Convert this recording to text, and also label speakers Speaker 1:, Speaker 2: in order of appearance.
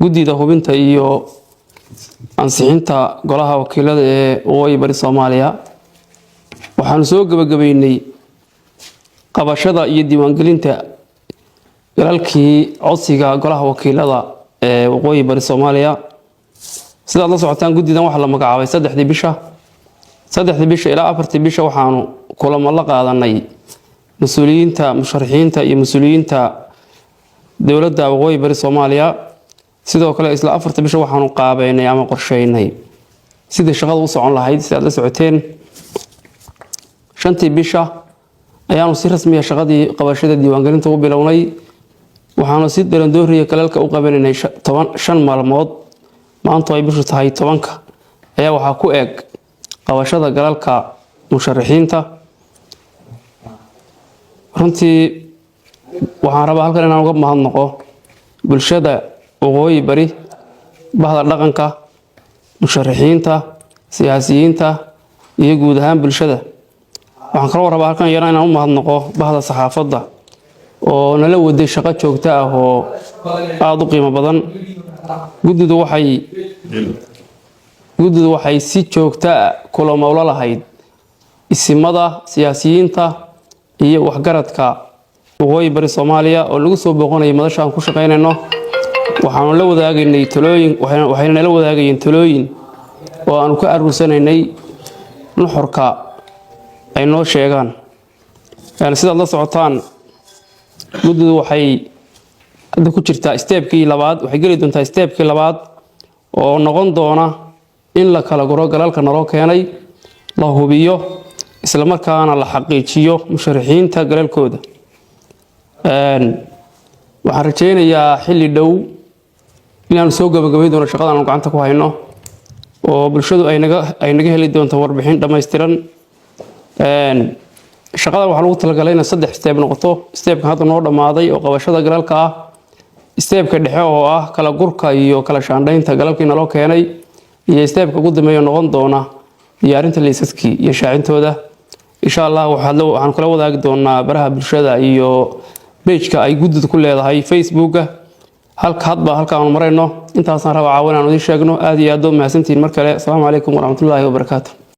Speaker 1: guddida hubinta iyo ansixinta golaha wakiilada ee waqooyi bari Soomaaliya waxaan soo gabagabeynay qabashada iyo diiwaangelinta galalkii codsiga golaha wakiilada ee waqooyi bari Soomaaliya sida la socotaan guddidan waxa la magacaabay 3 bisha ilaa 4 bisha waxaanu kulamo la qaadanay mas'uuliyiinta musharaxiinta iyo mas'uuliyiinta dawladda waqooyi bari Soomaaliya sidoo kale isla 4 bisha waxaanu qaabeynay ama qorsheynay sida shaqada u socon lahayd si aad la socoteen 5 bisha ayaanu si rasmi ah shaqadii qabashada diiwaangelinta u bilownay waxaanu si darandooriye kalalka u qabanay 15 maalmood maanta ay bishu tahay 10 ayaa waxa ku eeg qabashada galalka musharaxiinta runtii waxaan rabaa halkan inaan uga mahadnaqo bulshada waqooyi bari bahda dhaqanka musharaxiinta siyaasiyiinta iyo guud ahaan bulshada waxaan kaloo rabaa halkan inaan u mahadnaqo bahda saxaafadda oo nala waday shaqo joogto ah oo aad u qiimo badan guddidu waxay si joogto ah kulamo la lahayd isimada siyaasiyiinta iyo waxgaradka waqooyi bari Soomaaliya oo lagu soo booqanay madasha aan ku shaqeynayno waxaanu la wadaagaynay talooyin waxayna la wadaagayeen talooyin oo aanu ka aruursanaynay nuxurka ay noo sheegaan sida la socotaan guddidu waxay hadda ku jirtaa stepkii labaad waxay gali doontaa stepkii labaad oo noqon doona in la kala guro galalka naloo keenay la hubiyo isla markaana la xaqiijiyo musharaxiinta galalkooda waxaan rajaynayaa xilli dhow inaan soo gabagabay doono shaqada aan gacanta ku hayno oo bulshadu ay naga heli doonto warbixin dhameystiran shaqada waxa lagu talagalay in 3 step noqoto stepka hadda noo dhamaaday oo qabashada galalka ah stepka dhexe oo ah kala gurka iyo kala shaandhaynta galalkii naloo keenay iyo stepka ugu dambeeya noqon doona diyaarinta liisaskii iyo shaacintooda insha Allah waxaan kula wadaagi doonaa baraha bulshada iyo page-ka ay guddidu ku leedahay Facebook-ga halkaan marayno intaasaan rabaa caawinaan idin sheegno aad iyo aad u mahadsantiin mar kale assalaamu calaykum waraxmatullaahi wabarakaatuh